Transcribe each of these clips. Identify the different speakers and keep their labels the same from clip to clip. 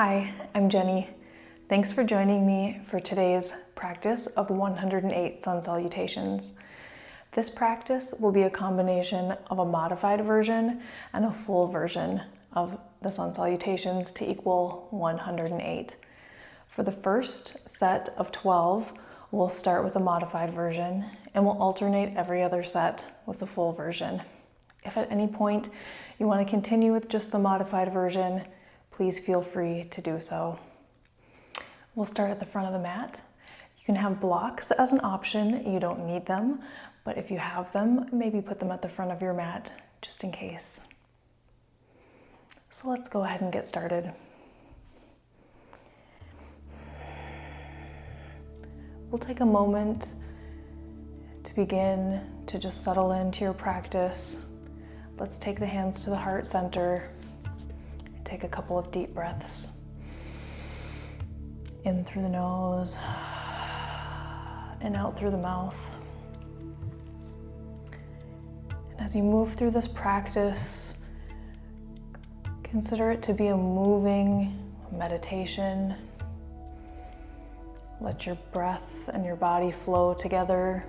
Speaker 1: Hi, I'm Jenny. Thanks for joining me for today's practice of 108 Sun Salutations. This practice will be a combination of a modified version and a full version of the Sun Salutations to equal 108. For the first set of 12, we'll start with a modified version and we'll alternate every other set with the full version. If at any point you want to continue with just the modified version, please feel free to do so. We'll start at the front of the mat. You can have blocks as an option. You don't need them, but if you have them, maybe put them at the front of your mat just in case. So let's go ahead and get started. We'll take a moment to begin to just settle into your practice. Let's take the hands to the heart center. Take a couple of deep breaths. In through the nose and out through the mouth. And as you move through this practice, consider it to be a moving meditation. Let your breath and your body flow together.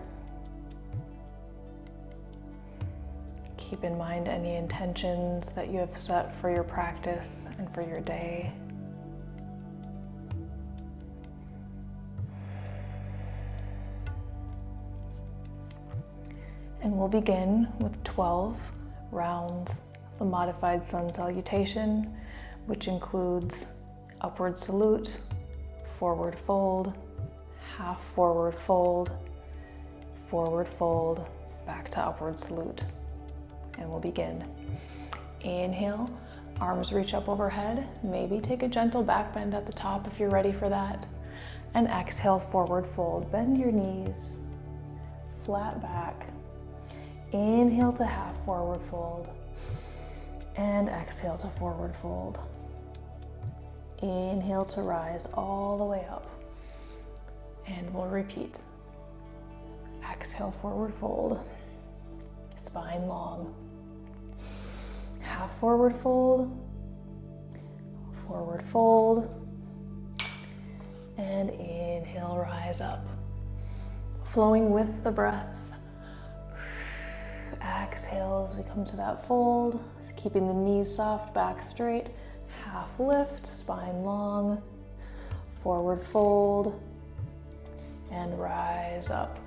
Speaker 1: Keep in mind any intentions that you have set for your practice and for your day. And we'll begin with 12 rounds of the modified Sun Salutation, which includes upward salute, forward fold, half forward fold, back to upward salute. And we'll begin. Inhale, arms reach up overhead. Maybe take a gentle back bend at the top if you're ready for that. And exhale, forward fold. Bend your knees, flat back. Inhale to half forward fold. And exhale to forward fold. Inhale to rise all the way up. And we'll repeat. Exhale, forward fold. Spine long. Half forward fold, and inhale, rise up. Flowing with the breath. Exhale as we come to that fold, keeping the knees soft, back straight. Half lift, spine long, forward fold, and rise up.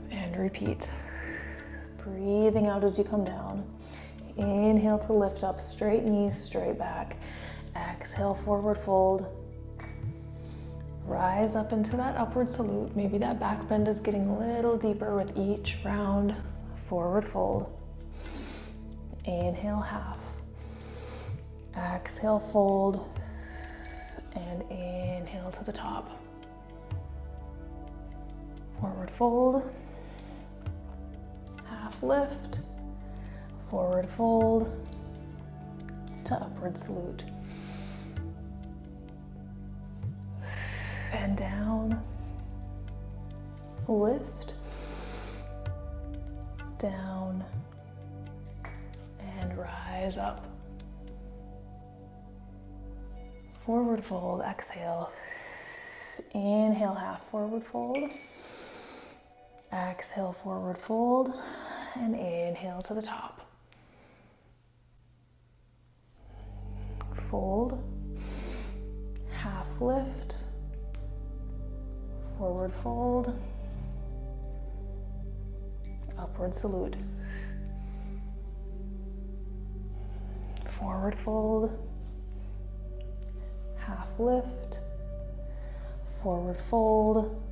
Speaker 1: And repeat. Breathing out as you come down. Inhale to lift up, straight knees, straight back. Exhale, forward fold. Rise up into that upward salute. Maybe that back bend is getting a little deeper with each round. Forward fold. Inhale, half. Exhale, fold. And inhale to the top. Forward fold. Half lift, forward fold to upward salute. And down, lift, down, and rise up. Forward fold, exhale. Inhale, half forward fold. Exhale, forward fold. And inhale to the top. Fold, half lift, forward fold, upward salute. Forward fold, half lift, forward fold,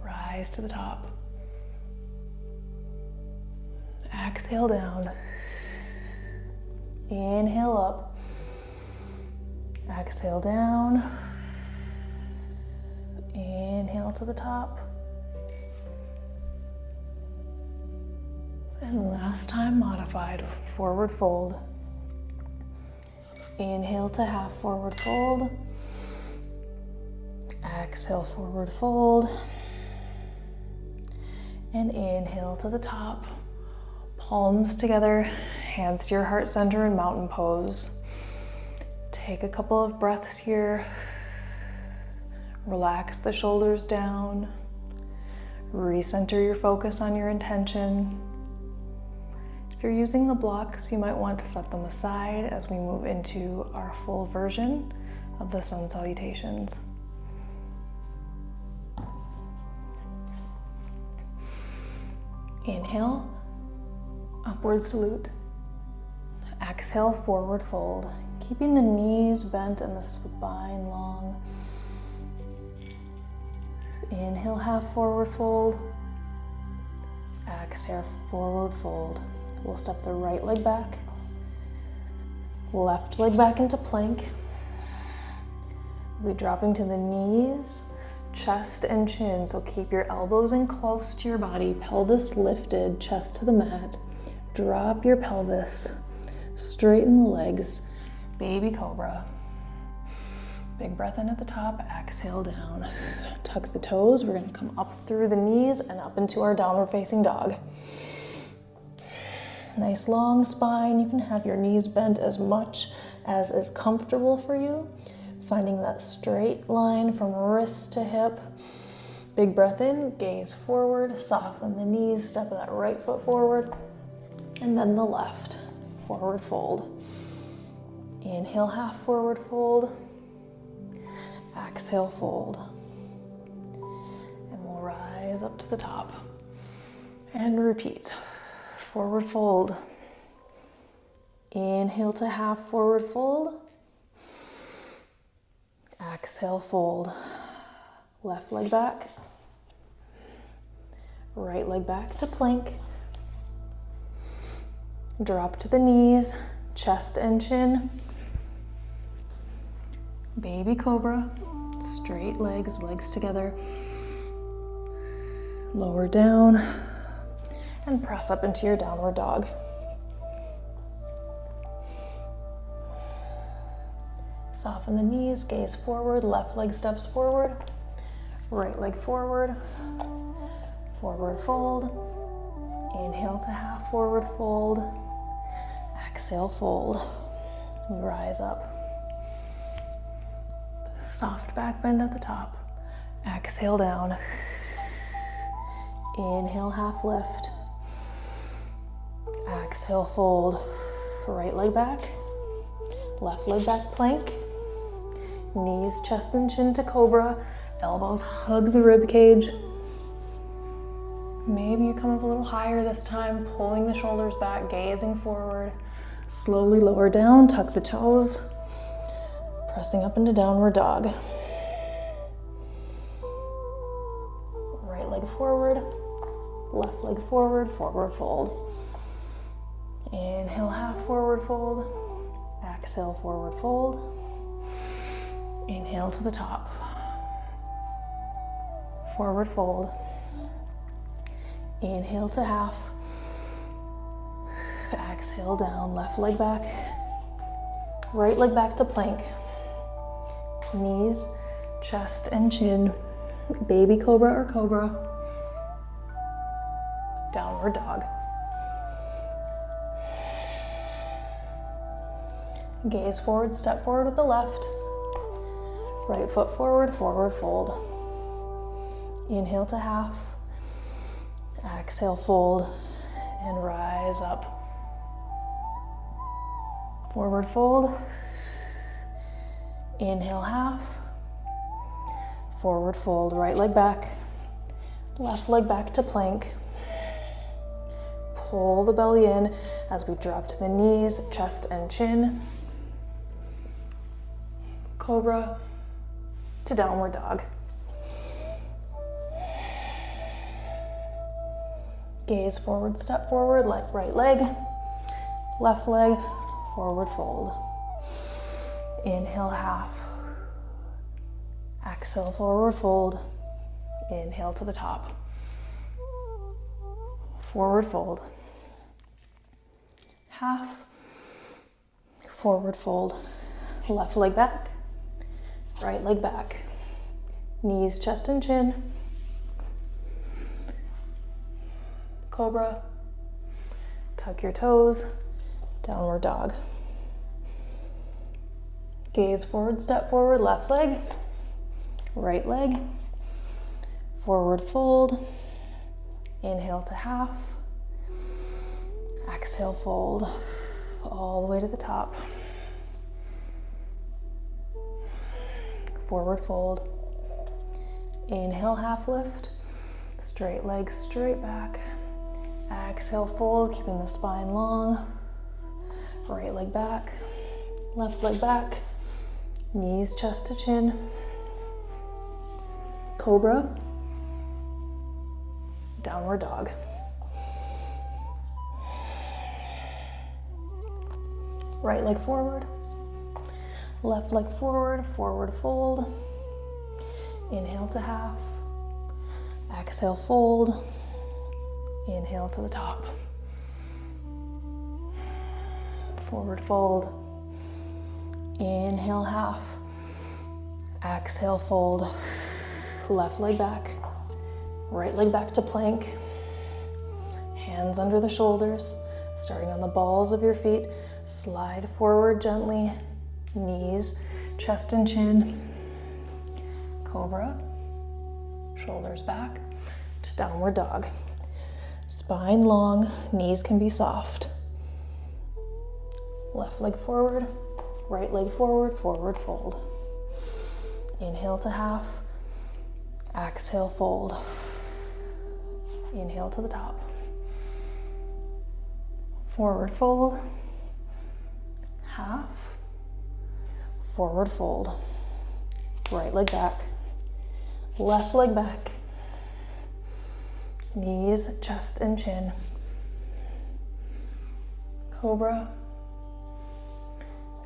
Speaker 1: rise to the top. Exhale down, inhale up, exhale down, inhale to the top, and last time modified, forward fold. Inhale to half forward fold, exhale forward fold, and inhale to the top. Palms together, Hands to your heart center in mountain pose. Take a couple of breaths here. Relax the shoulders down. Recenter your focus on your intention. If you're using the blocks, you might want to set them aside as we move into our full version of the Sun Salutations. Inhale, upward salute. Exhale, forward fold. Keeping the knees bent and the spine long. Inhale, half forward fold. Exhale, forward fold. We'll step the right leg back. Left leg back into plank. We'll be dropping to the knees, chest and chin. So keep your elbows in close to your body, pelvis lifted, chest to the mat. Drop your pelvis, straighten the legs, baby cobra. Big breath in at the top, exhale down. Tuck the toes, we're gonna come up through the knees and up into our downward facing dog. Nice long spine, you can have your knees bent as much as is comfortable for you. Finding that straight line from wrist to hip. Big breath in, gaze forward, soften the knees, step that right foot forward, and then the left, forward fold. Inhale, half forward fold. Exhale, fold. And we'll rise up to the top. And repeat. Forward fold. Inhale to half forward fold. Exhale, fold. Left leg back. Right leg back to plank. Drop to the knees, chest and chin. Baby cobra. Straight legs, legs together. Lower down. And press up into your downward dog. Soften the knees, gaze forward, left leg steps forward, right leg forward, forward fold. Inhale to half forward fold, exhale fold, rise up. Soft back bend at the top, exhale down. Inhale, half lift. Exhale, fold. Right leg back. Left leg back plank. Knees, chest and chin to cobra. Elbows hug the rib cage. Maybe you come up a little higher this time, pulling the shoulders back, gazing forward. Slowly lower down, tuck the toes. Pressing up into downward dog. Right leg forward. Left leg forward, forward fold. Inhale, half forward fold. Exhale, forward fold. Inhale to the top. Forward fold. Inhale to half. Exhale down, left leg back. Right leg back to plank. Knees, chest and chin. Baby cobra or cobra. Downward dog. Gaze forward, step forward with the left. Right foot forward, forward fold. Inhale to half. Exhale, fold. And rise up. Forward fold. Inhale, half. Forward fold, right leg back. Left leg back to plank. Pull the belly in as we drop to the knees, chest and chin. Cobra to downward dog. Gaze forward, step forward, right leg, left leg, forward fold. Inhale, half. Exhale, forward fold. Inhale to the top. Forward fold. Half. Forward fold. Left leg back. Right leg back. Knees, chest and chin. Cobra. Tuck your toes. downward dog. Gaze forward, step forward, left leg, right leg, forward fold, inhale to half, exhale fold, all the way to the top, forward fold, inhale half lift, straight leg straight back, exhale fold, keeping the spine long, right leg back, left leg back, knees chest to chin, cobra, downward dog. Right leg forward, left leg forward, forward fold, inhale to half, exhale fold, inhale to the top, forward fold, inhale half, exhale fold, left leg back, right leg back to plank, hands under the shoulders, starting on the balls of your feet, slide forward gently, knees, chest and chin, cobra, shoulders back to downward dog. Spine long, knees can be soft. Left leg forward, right leg forward, forward fold. Inhale to half, exhale fold. Inhale to the top. Forward fold, half, forward fold. Right leg back, left leg back. Knees, chest and chin. Cobra,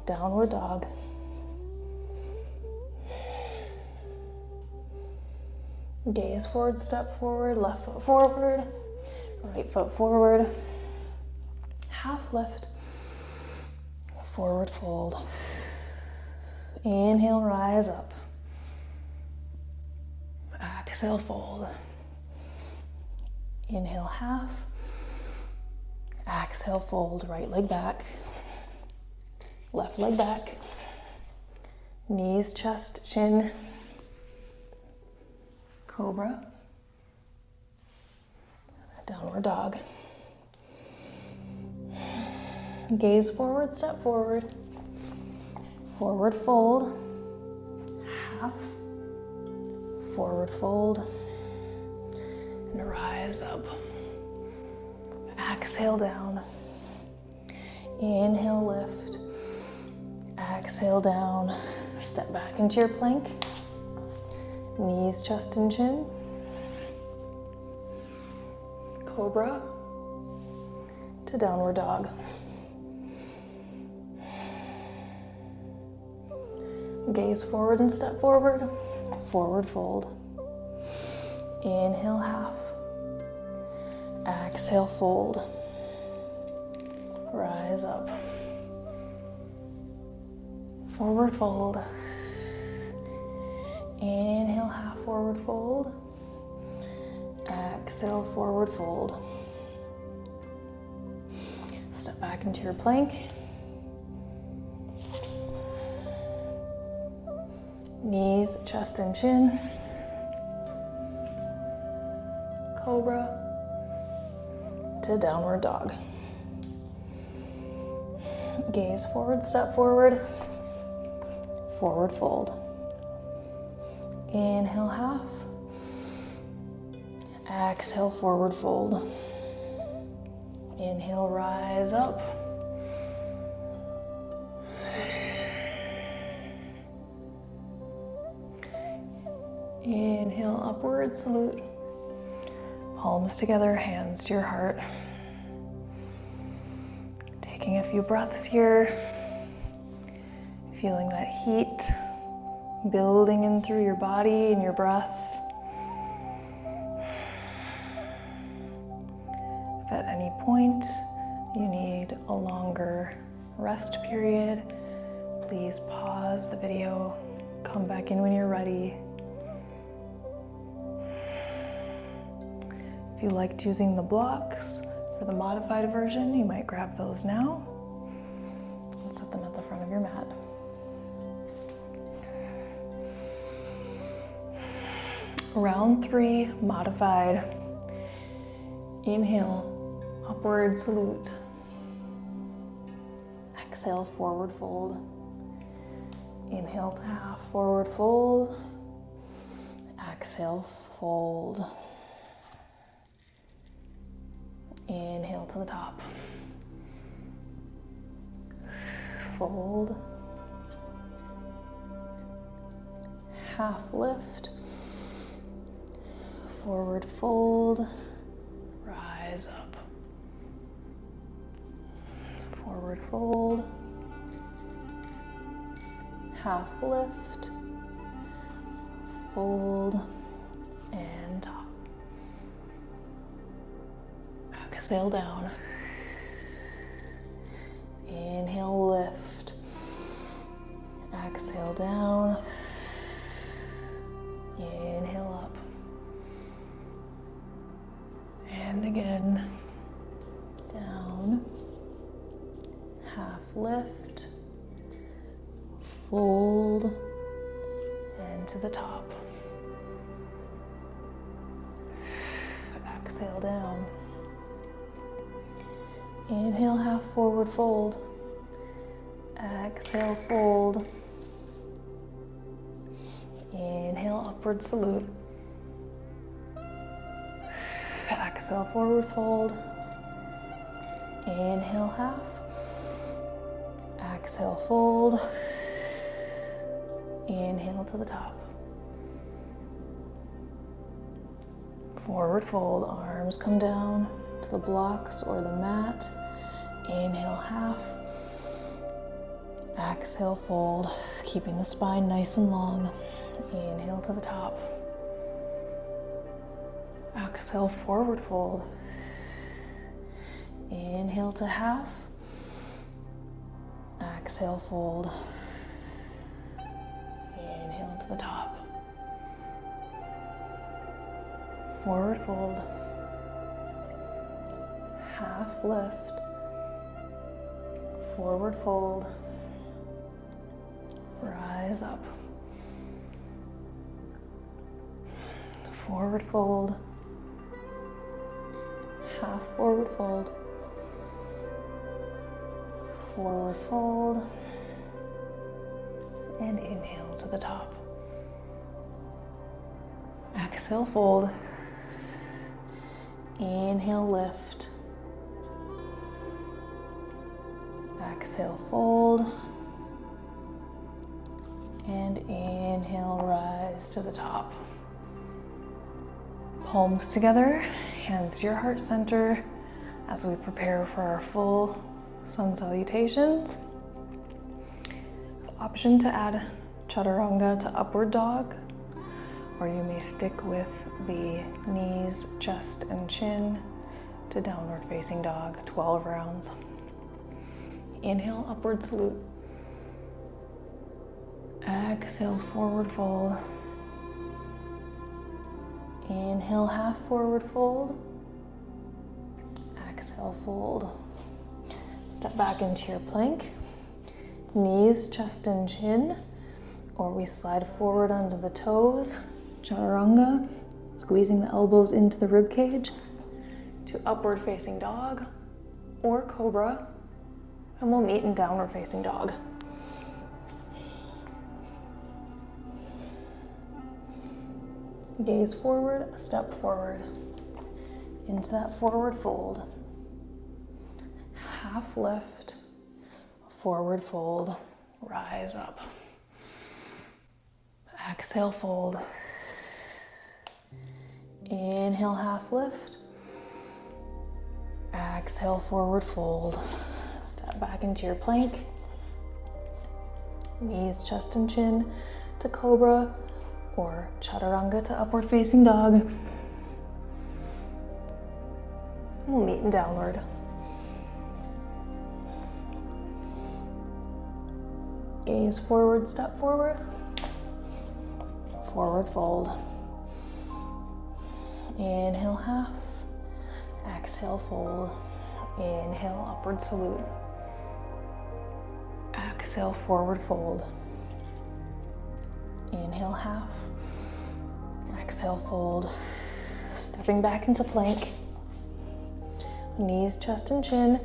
Speaker 1: downward dog. Gaze forward, step forward, left foot forward, right foot forward. Half lift, forward fold. Inhale, rise up. Exhale, fold. Inhale, half. Exhale, fold. Right leg back. Left leg back. Knees, chest, chin. Cobra. Downward dog. Gaze forward, step forward. Forward fold. Half. Forward fold. And rise up. Exhale down. Inhale, lift. Exhale down. Step back into your plank. Knees, chest and chin. Cobra to downward dog. Gaze forward and step forward. Forward fold. Inhale, half. Exhale, fold. Rise up. Forward fold. Inhale, half forward fold. Exhale, forward fold. Step back into your plank. Knees, chest and chin. Cobra to downward dog. Gaze forward, step forward. Forward fold. Inhale, half. Exhale, forward fold. Inhale, rise up. Inhale, upward salute. Palms together, hands to your heart. Taking a few breaths here. Feeling that heat building in through your body and your breath. If at any point you need a longer rest period, please pause the video, come back in when you're ready. If you liked using the blocks for the modified version, you might grab those now. set them at the front of your mat. Round 3, modified. Inhale, upward salute. Exhale, forward fold. Inhale to half, forward fold. Exhale, fold. Inhale to the top. Fold. Half lift. Forward fold. Rise up. Forward fold. Half lift. Fold. And top. Exhale down. Inhale, lift. Exhale down. Inhale up. And again. Down. Half lift. Fold. And to the top. Exhale down. Inhale, half forward fold. Exhale, fold. Inhale, upward salute. Exhale, forward fold. Inhale, half. Exhale, fold. Inhale to the top. Forward fold, arms come down to the blocks or the mat. Inhale, half. Exhale, fold, keeping the spine nice and long. Inhale to the top. Exhale, forward fold. Inhale to half. Exhale, fold. Inhale to the top. Forward fold. Half lift. Forward fold. Rise up. Forward fold. Half forward fold. Forward fold. And inhale to the top. Exhale, fold. Inhale, lift. Exhale, fold. And inhale, rise to the top. Palms together, hands to your heart center as we prepare for our full Sun Salutations. The option to add Chaturanga to upward dog, or you may stick with the knees, chest, and chin to downward facing dog, 12 rounds. Inhale, upward salute. Exhale, forward fold. Inhale, half forward fold. Exhale, fold. Step back into your plank. Knees, chest, and chin, or we slide forward onto the toes. Chaturanga, squeezing the elbows into the rib cage to upward facing dog or cobra, and we'll meet in downward facing dog. Gaze forward, step forward into that forward fold. Half lift, forward fold, rise up. Exhale, fold. Inhale, half lift. Exhale, forward fold. Step back into your plank. Knees, chest, and chin to cobra or chaturanga to upward facing dog. We'll meet in downward. Gaze forward, step forward. Forward fold. Inhale, half. Exhale, fold. Inhale, upward salute. Exhale, forward fold. Inhale, half. Exhale, fold. Stepping back into plank. Knees, chest, and chin,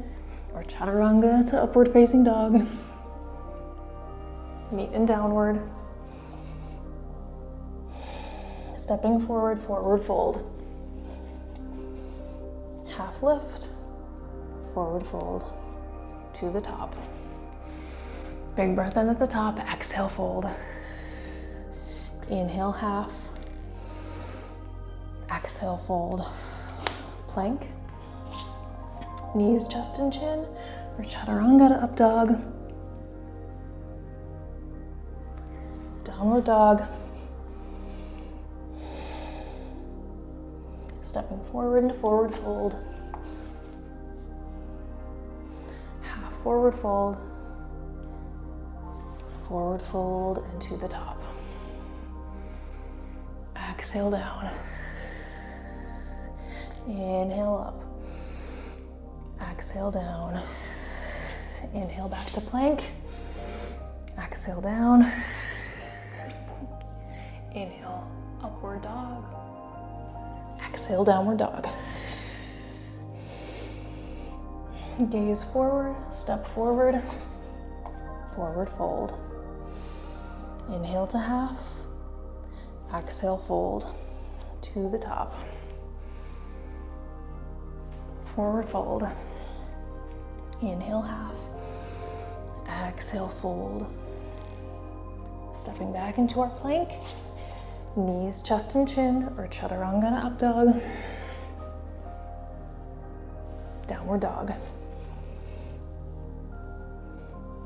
Speaker 1: or chaturanga to upward facing dog. Meet in downward. Stepping forward, forward fold. Half lift, forward fold to the top. Big breath in at the top, exhale, fold. Inhale, half. Exhale, fold. Plank. Knees, chest, and chin, or chaturanga to up dog. Downward dog. Stepping forward into forward fold. Half forward fold. Forward fold and to the top. Exhale down. Inhale up. Exhale down. Inhale back to plank. Exhale down. Inhale, upward dog. Exhale, downward dog. Gaze forward, step forward, forward fold. Inhale to half. Exhale, fold to the top. Forward fold. Inhale, half. Exhale, fold. Stepping back into our plank. Knees, chest, and chin, or chaturanga to up dog. Downward dog.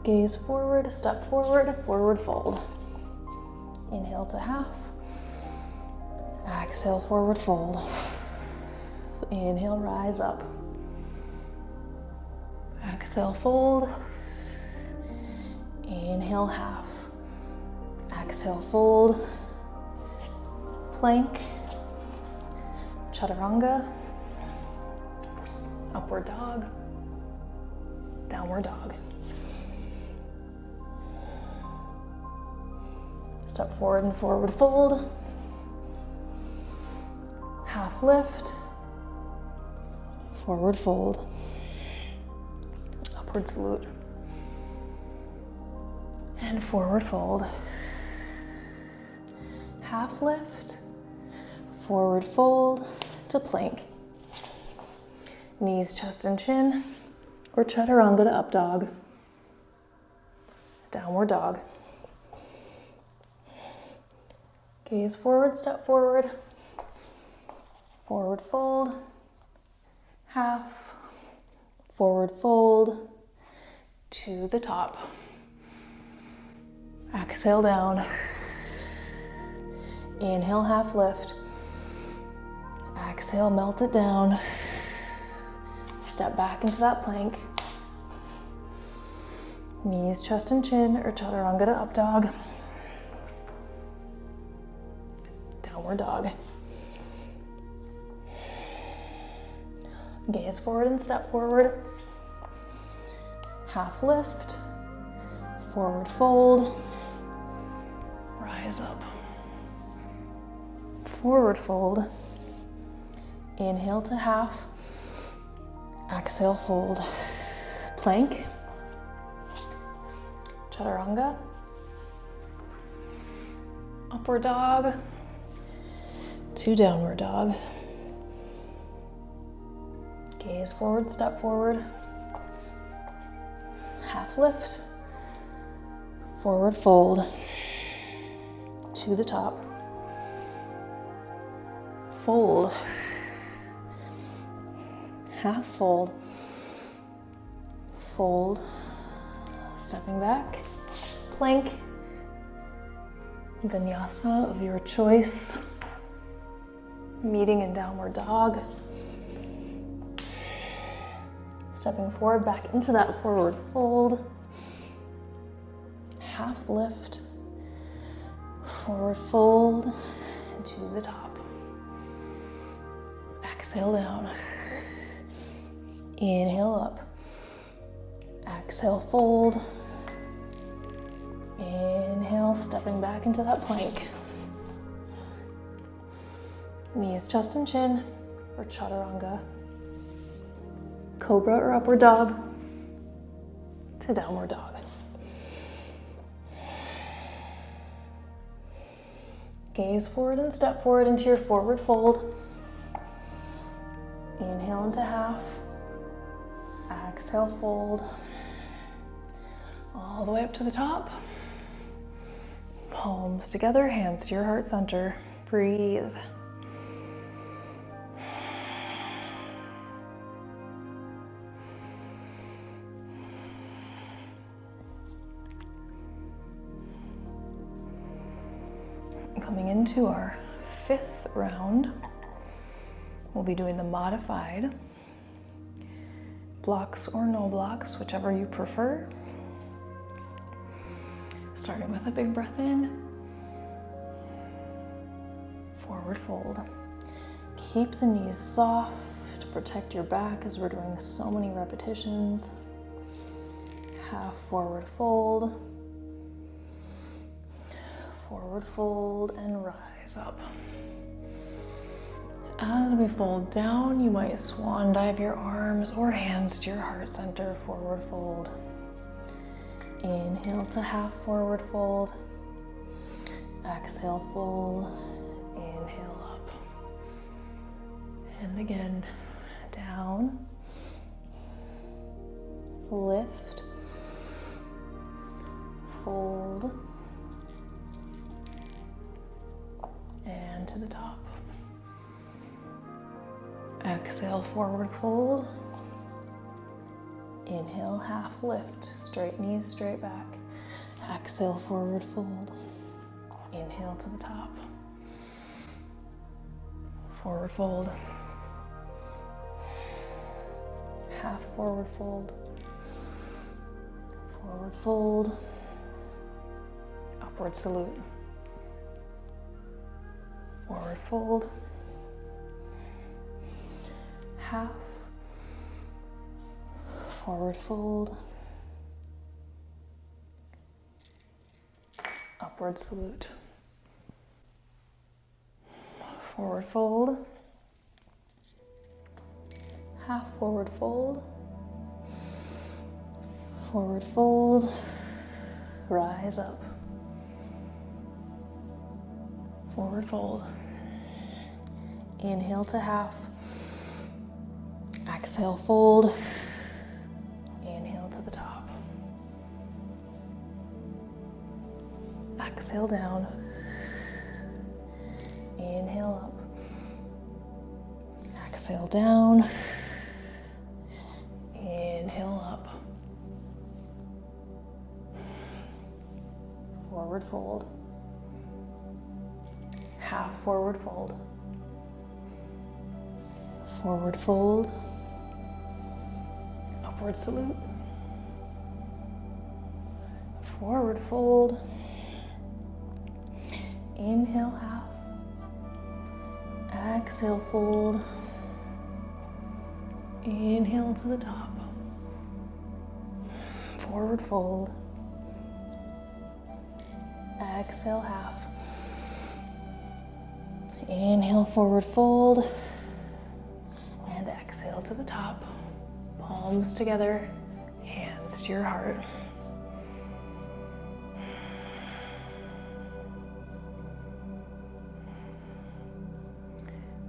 Speaker 1: Gaze forward, step forward, forward fold. Inhale to half. Exhale, forward fold. Inhale, rise up. Exhale, fold. Inhale, half. Exhale, fold. Plank. Chaturanga. Upward dog. Downward dog. Step forward and forward fold. Half lift. Forward fold. Upward salute. And forward fold. Half lift. Forward fold to plank. Knees, chest, and chin, or chaturanga to up dog. Downward dog. Gaze forward, step forward. Forward fold. Half. Forward fold to the top. Exhale down. Inhale, half lift. Exhale, melt it down. Step back into that plank. Knees, chest, and chin, or chaturanga to up dog. Downward dog. Gaze forward and step forward. Half lift. Forward fold. Rise up. Forward fold. Inhale to half. Exhale, fold. Plank. Chaturanga. Upward dog to downward dog. Gaze forward, step forward. Half lift. Forward fold to the top. Fold. Half fold. Fold. Stepping back. Plank. Vinyasa of your choice. Meeting in downward dog. Stepping forward back into that forward fold. Half lift. Forward fold to the top. Exhale down. Inhale up. Exhale, fold. Inhale, stepping back into that plank. Knees, chest, and chin, or chaturanga. Cobra or upward dog to downward dog. Gaze forward and step forward into your forward fold. Inhale into half. Exhale, fold. All the way up to the top. Palms together, hands to your heart center. Breathe. Coming into our 5th round, we'll be doing the modified blocks or no blocks, whichever you prefer. Starting with a big breath in, forward fold. Keep the knees soft to protect your back as we're doing so many repetitions. Half forward fold. Forward fold and rise up. As we fold down, you might swan dive your arms or hands to your heart center, forward fold. Inhale to half forward fold. Exhale, fold. Inhale up. And again, down. Lift. Fold. And to the top. Exhale, forward fold. Inhale, half lift. Straight knees, straight back. Exhale, forward fold. Inhale to the top. Forward fold. Half forward fold. Forward fold. Upward salute. Forward fold. Half. Forward fold. Upward salute. Forward fold. Half forward fold. Forward fold. Rise up. Forward fold. Inhale to half. Exhale, fold. Inhale to the top. Exhale down. Inhale up. Exhale down. Inhale up. Forward fold. Half forward fold. Forward fold. Upward salute. Forward fold. Inhale, half. Exhale, fold. Inhale to the top. Forward fold. Exhale, half. Inhale, forward fold. And exhale to the top. Palms together, hands to your heart.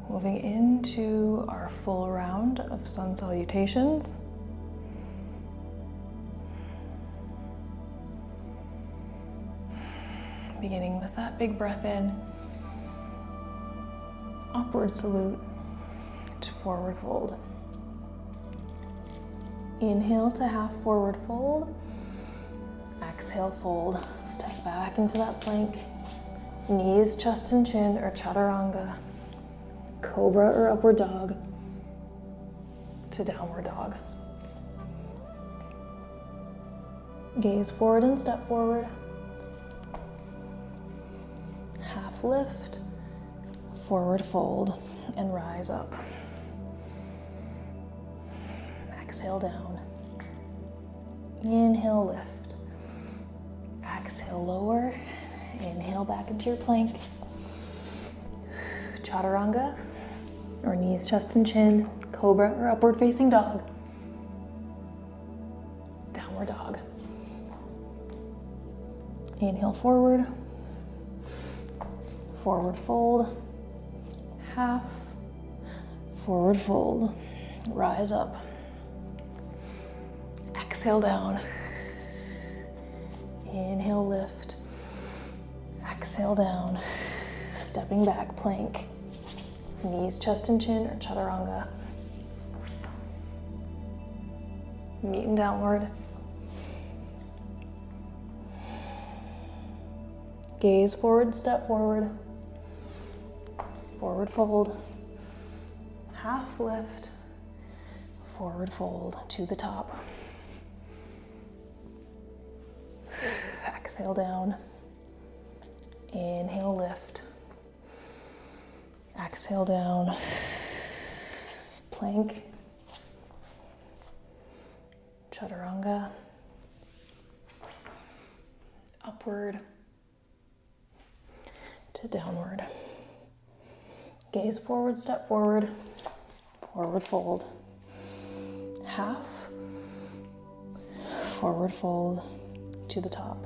Speaker 1: Moving into our full round of Sun Salutations. Beginning with that big breath in. Upward salute to forward fold. Inhale to half forward fold. Exhale, fold. Step back into that plank. Knees, chest, and chin, or chaturanga. Cobra or upward dog to downward dog. Gaze forward and step forward. Half lift, forward fold, and rise up. Exhale down. Inhale, lift. Exhale, lower. Inhale back into your plank. Chaturanga, or knees, chest, and chin. Cobra or upward facing dog. Downward dog. Inhale forward. Forward fold. Half. Forward fold. Rise up. Exhale down. Inhale, lift. Exhale down. Stepping back, plank. Knees, chest, and chin, or chaturanga. Meet in downward. Gaze forward, step forward. Forward fold. Half lift. Forward fold to the top. Exhale down. Inhale, lift. Exhale down. Plank. Chaturanga. Upward to downward. Gaze forward, step forward. Forward fold. Half. Forward fold to the top.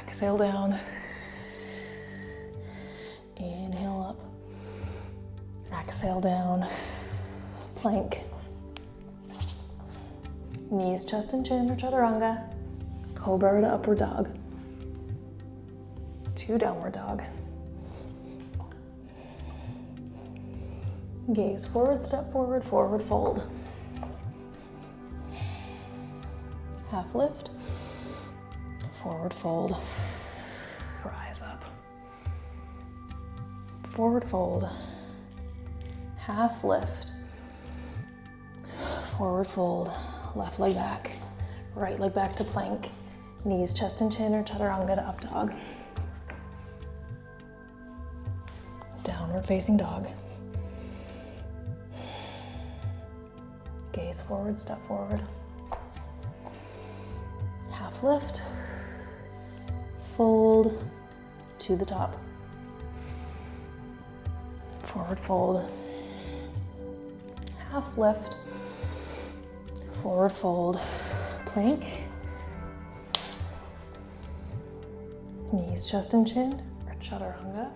Speaker 1: Exhale down. Inhale up. Exhale down. Plank. Knees, chest, and chin, or chaturanga. Cobra to upward dog. To downward dog. Gaze forward, step forward, forward fold. Half lift. Forward fold. Rise up. Forward fold. Half lift. Forward fold. Left leg back. Right leg back to plank. Knees, chest, and chin, or chaturanga to up dog. Downward facing dog. Gaze forward, step forward. Half lift. Fold to the top. Forward fold. Half lift. Forward fold. Plank. Knees, chest, and chin, or chaturanga.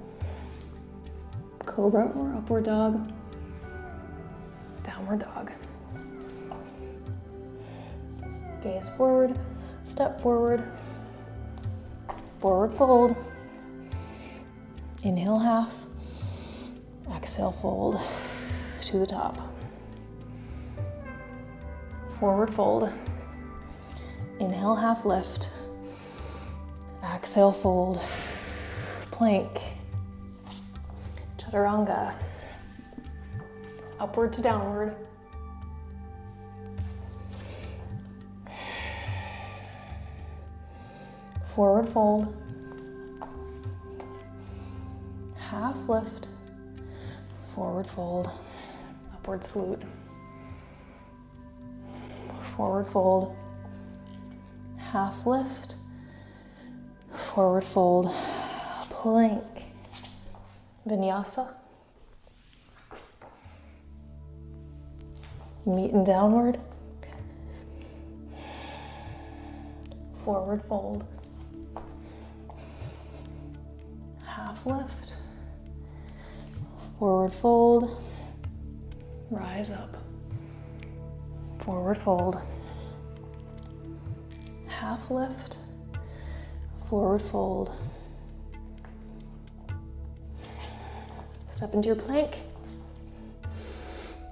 Speaker 1: Cobra or upward dog. Downward dog. Gaze forward, step forward. Forward fold. Inhale half. Exhale fold to the top. Forward fold. Inhale half lift. Exhale fold. Plank. Chaturanga. Upward to downward. Forward fold. Half lift. Forward fold. Upward salute. Forward fold. Half lift. Forward fold. Plank. Vinyasa. Meet in downward. Forward fold. Half lift. Forward fold. Rise up. Forward fold. Half lift. Forward fold. Step into your plank.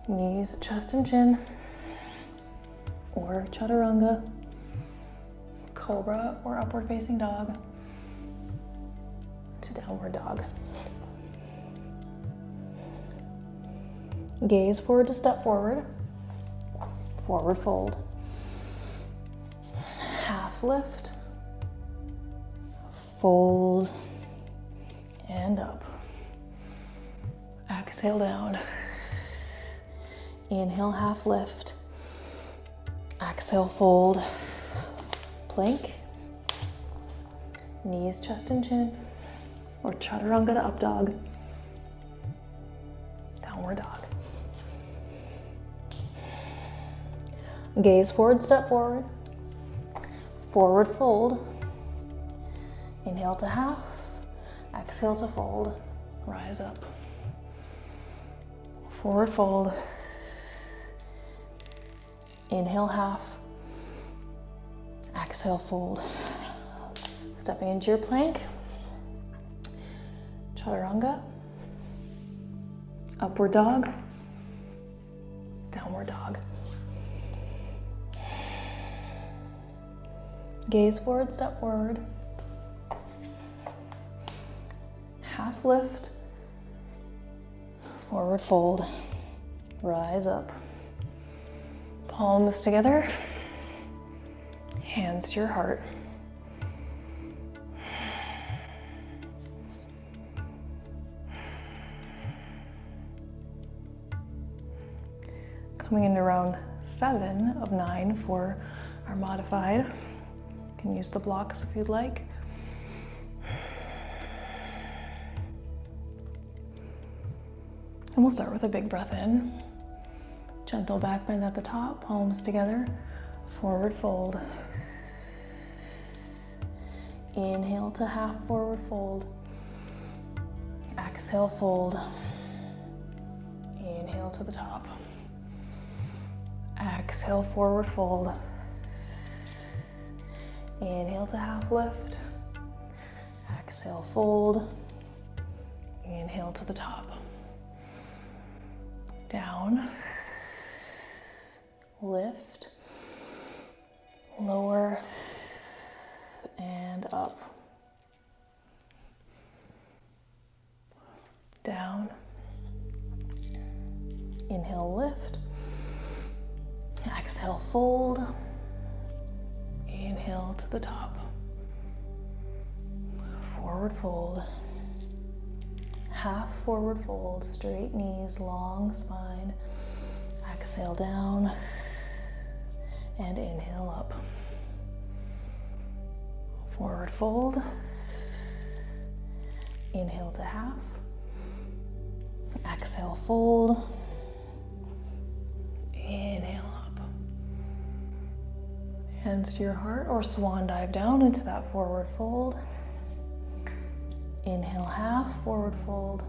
Speaker 1: Knees, chest, and chin. Or chaturanga. Cobra or upward facing dog. To downward dog. Gaze forward to step forward. Forward fold. Half lift. Fold. And up. Exhale down. Inhale, half lift. Exhale, fold. Plank. Knees, chest, and chin. Or chaturanga to up dog. Downward dog. Gaze forward, step forward. Forward fold. Inhale to half. Exhale to fold. Rise up. Forward fold. Inhale half. Exhale fold. Stepping into your plank. Chaturanga. Upward dog. Downward dog. Gaze forward, step forward. Half lift. Forward fold. Rise up. Palms together. Hands to your heart. Coming into round 7 of 9 for our modified. You can use the blocks if you'd like. And we'll start with a big breath in. Gentle back bend at the top, palms together, forward fold. Inhale to half forward fold. Exhale, fold. Inhale to the top. Exhale, forward fold. Inhale to half lift. Exhale, fold. Inhale to the top. Down. Lift. Lower. And up. Down. Inhale, lift. Exhale, fold. Inhale to the top. Forward fold. Half forward fold, straight knees, long spine. Exhale down and inhale up. Forward fold. Inhale to half. Exhale, fold. Inhale up. Hands to your heart or swan dive down into that forward fold. Inhale, half, forward fold.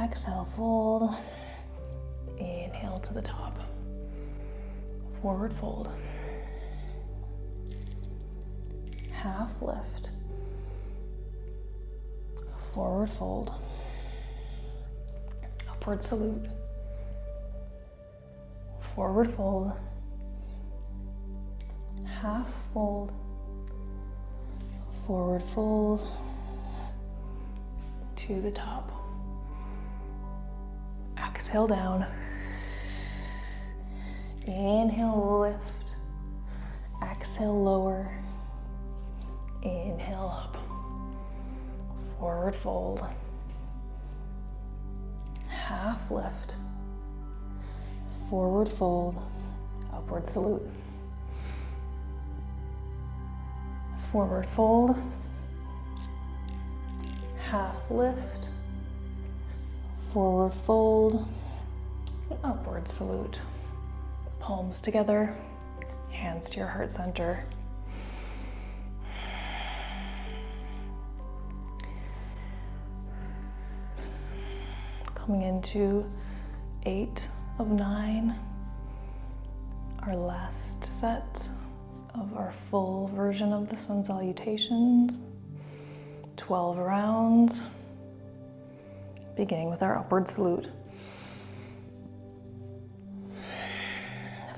Speaker 1: Exhale, fold. Inhale to the top. Forward fold. Half lift. Forward fold. Upward salute. Forward fold. Half fold. Forward fold. To the top. Exhale down. Inhale, lift. Exhale, lower. Inhale up. Forward fold. Half lift. Forward fold. Upward salute. Forward fold. Half lift, forward fold, upward salute. Palms together, hands to your heart center. Coming into 8 of 9, our last set of our full version of the Sun Salutations. 12 rounds, beginning with our upward salute.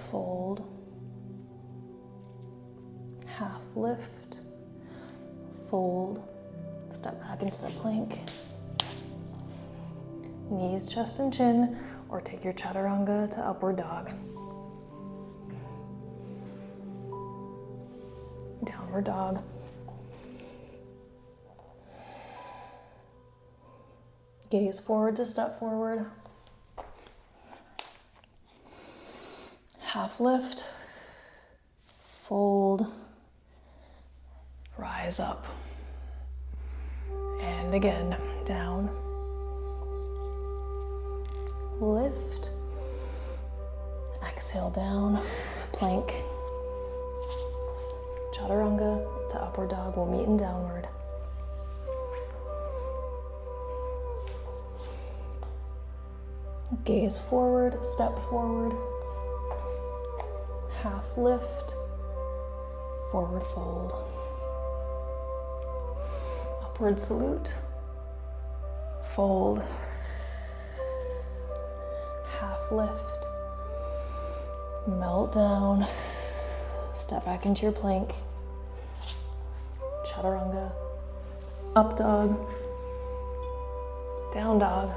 Speaker 1: Fold, half lift, fold, step back into the plank. Knees, chest, and chin, or take your chaturanga to upward dog. Downward dog. Gaze forward to step forward. Half lift, fold, rise rise up. And again, down. Lift. Exhale down, plank. Chaturanga to upward dog. We'll meet in downward. Gaze forward, step forward. Half lift, forward fold. Upward salute, fold. Half lift, melt down, step back into your plank. Chaturanga, up dog, down dog.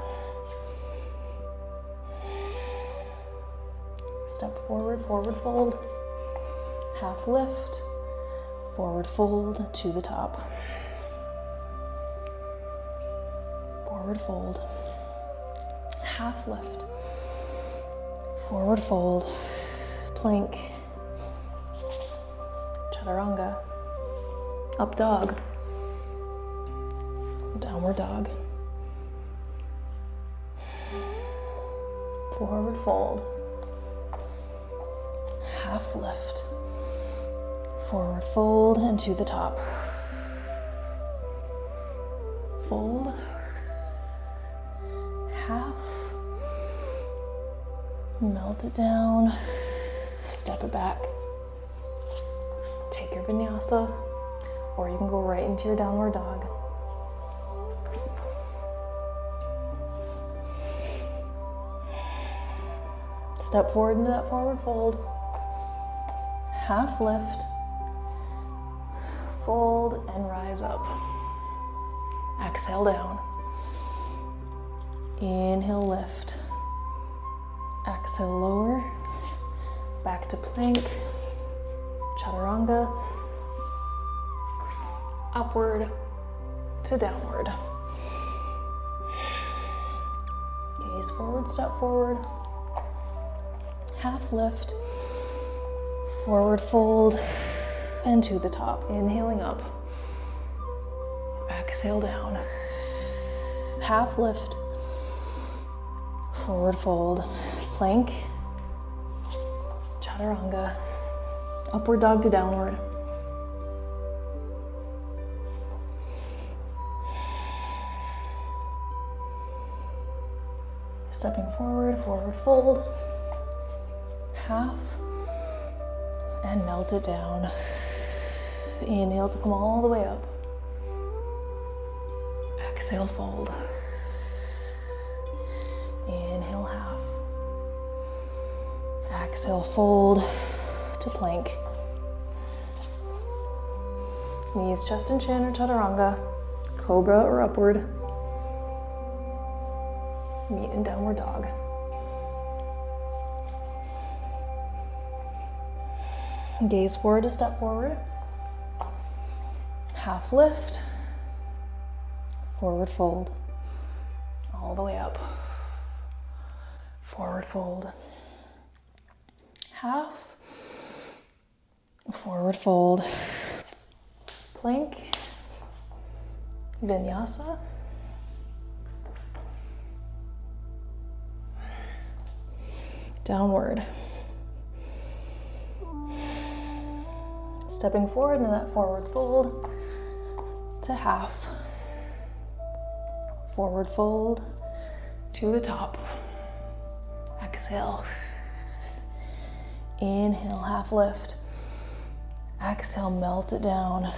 Speaker 1: Step forward, forward fold, half lift, forward fold to the top. Forward fold, half lift, forward fold, plank, chaturanga, up dog, downward dog, forward fold, half lift, forward fold and to the top. Fold, half, melt it down, step it back. Take your vinyasa, or you can go right into your downward dog. Step forward into that forward fold. Half lift, fold and rise up. Exhale down. Inhale, lift. Exhale, lower. Back to plank. Chaturanga. Upward to downward. Gaze forward, step forward. Half lift. Forward fold and to the top. Inhaling up. Exhale down. Half lift. Forward fold. Plank. Chaturanga. Upward dog to downward. Stepping forward, forward fold. Half. And melt it down. Inhale to come all the way up. Exhale, fold. Inhale, half. Exhale, fold to plank. Knees, chest and chin or chaturanga. Cobra or upward. Meet in downward dog. Gaze forward to step forward. Half lift. Forward fold. All the way up. Forward fold. Half. Forward fold. Plank. Vinyasa. Downward. Stepping forward into that forward fold to half. Forward fold to the top. Exhale. Inhale, half lift. Exhale, melt it down.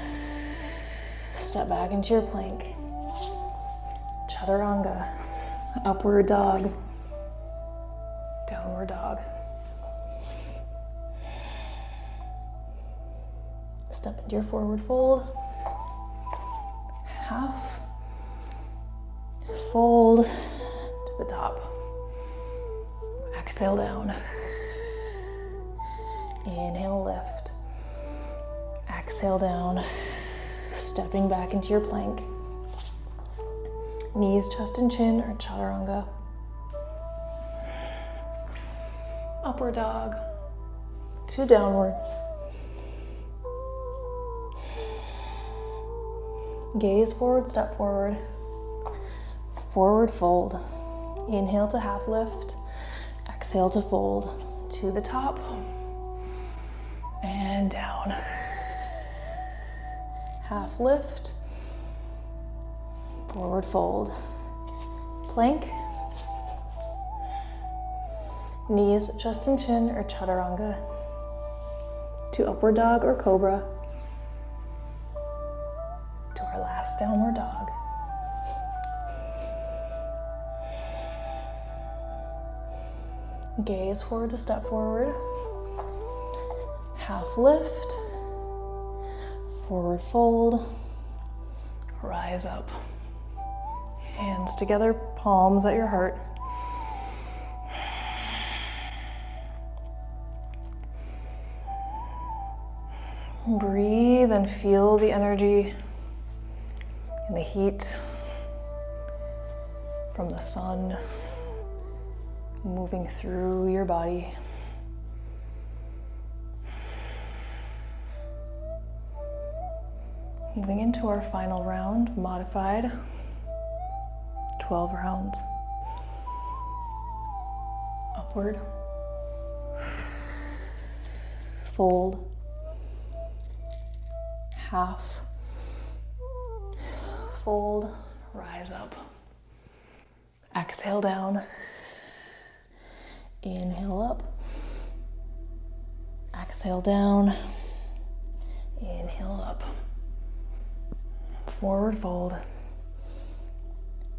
Speaker 1: Step back into your plank. Chaturanga. Upward dog. Downward dog. Step into your forward fold. Half. Fold to the top. Exhale down. Inhale, lift. Exhale down. Stepping back into your plank. Knees, chest and chin or chaturanga. Upward dog to downward. Gaze forward, step forward. Forward fold. Inhale to half lift. Exhale to fold to the top and down. Half lift. Forward fold. Plank. Knees chest and chin or chaturanga. To upward dog or cobra. To our last downward dog. Gaze forward to step forward. Half lift. Forward fold. Rise up. Hands together, palms at your heart. Breathe and feel the energy and the heat from the sun moving through your body. Moving into our final round, modified, 12 rounds. Upward, fold, half, fold, rise up. Exhale down. Inhale up. Exhale down. Inhale up. Forward fold.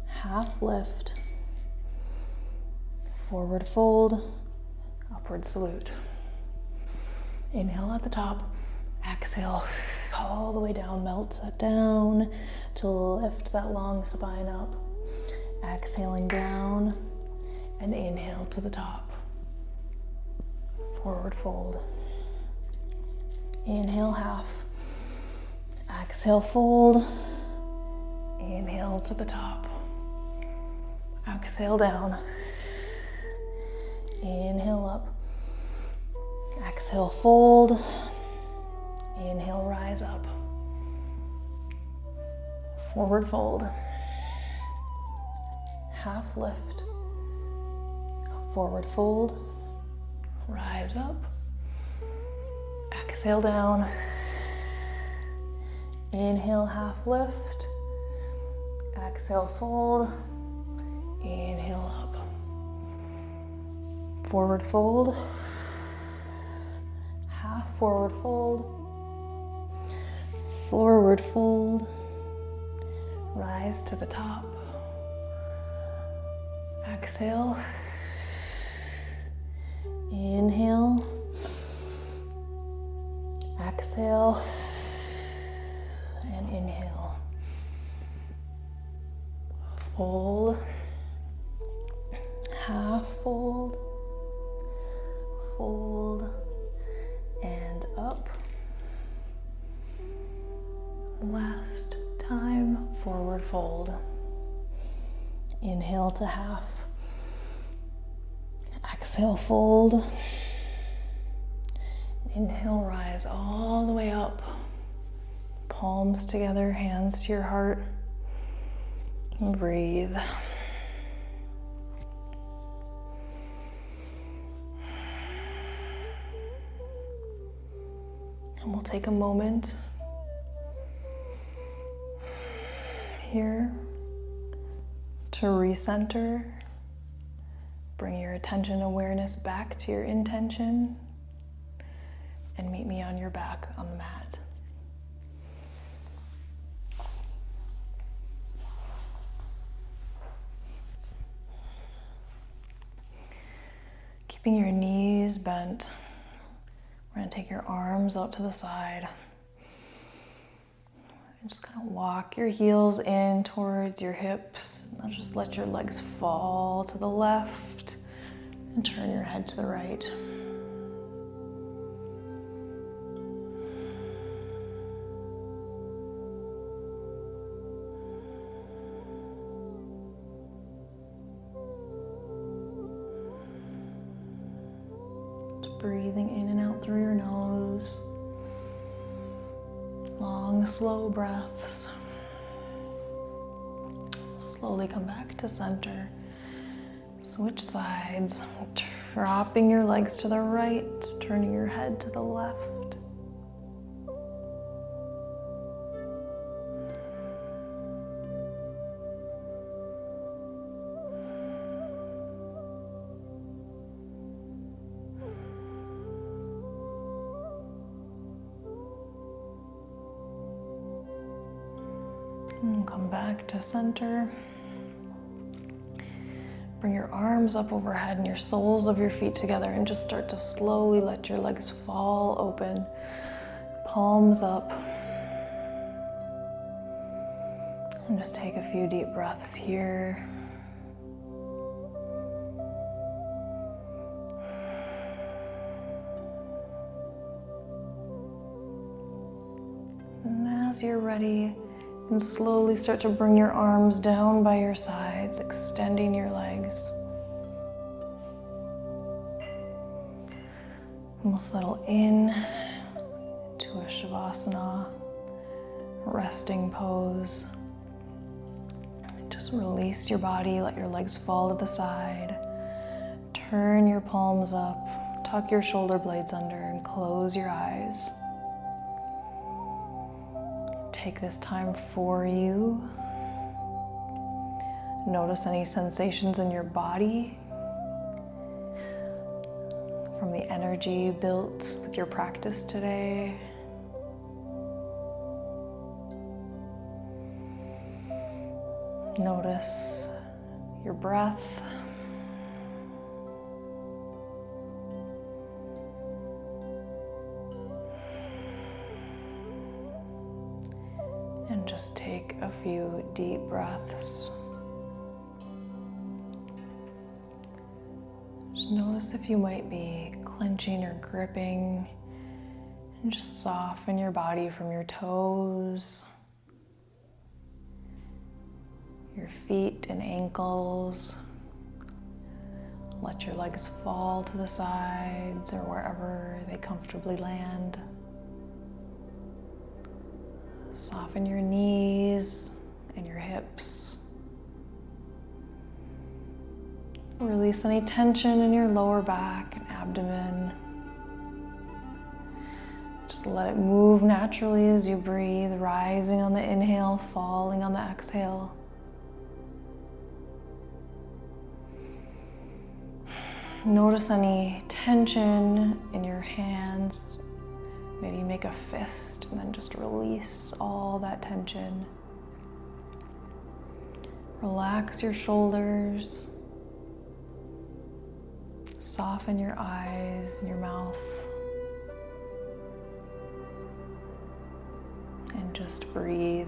Speaker 1: Half lift. Forward fold. Upward salute. Inhale at the top. Exhale all the way down. Melt it down to lift that long spine up. Exhaling down and inhale to the top. Forward fold. Inhale half. Exhale fold. Inhale to the top. Exhale down. Inhale up. Exhale fold. Inhale rise up. Forward fold. Half lift. Forward fold. Rise up. Exhale down. Inhale, half lift. Exhale, fold. Inhale up. Forward fold. Half forward fold. Forward fold. Rise to the top. Exhale. Inhale. Exhale. And inhale. Fold. Half fold. Fold. And up. Last time, forward fold. Inhale to half. Exhale, fold. Inhale, rise all the way up. Palms together, hands to your heart. And breathe. And we'll take a moment here to recenter. Bring your attention awareness back to your intention and meet me on your back on the mat. Keeping your knees bent, we're going to take your arms out to the side. And just kind of walk your heels in towards your hips. And just let your legs fall to the left and turn your head to the right. Just breathing in and out through your nose. Long, slow breaths. slowly come back to center. Switch sides, dropping your legs to the right, turning your head to the left. And come back to center. Bring your arms up overhead and your soles of your feet together and just start to slowly let your legs fall open. Palms up. And just take a few deep breaths here. And as you're ready, and slowly start to bring your arms down by your sides, extending your legs. And we'll settle in to a Shavasana, resting pose. Just release your body, let your legs fall to the side. Turn your palms up, tuck your shoulder blades under, and close your eyes. Take this time for you. Notice any sensations in your body from the energy you built with your practice today. Notice your breath. And just take a few deep breaths. Just notice if you might be clenching or gripping, and just soften your body from your toes, your feet and ankles. Let your legs fall to the sides or wherever they comfortably land. Soften your knees and your hips. Release any tension in your lower back and abdomen. Just let it move naturally as you breathe, rising on the inhale, falling on the exhale. Notice any tension in your hands. Maybe make a fist and then just release all that tension. Relax your shoulders. Soften your eyes and your mouth. And just breathe.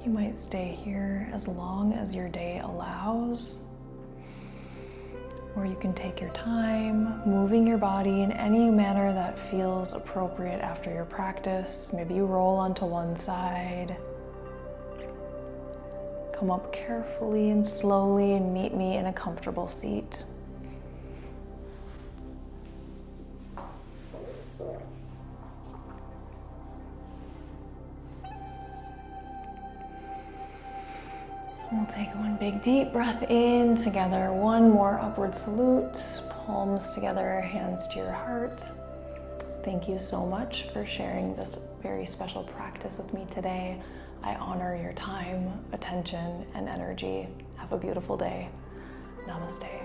Speaker 1: You might stay here as long as your day allows, or you can take your time moving your body in any manner that feels appropriate after your practice. Maybe you roll onto one side. Come up carefully and slowly and meet me in a comfortable seat. We'll take one big deep breath in together. One more upward salute. Palms together, hands to your heart. Thank you so much for sharing this very special practice with me today. I honor your time, attention, and energy. Have a beautiful day. Namaste.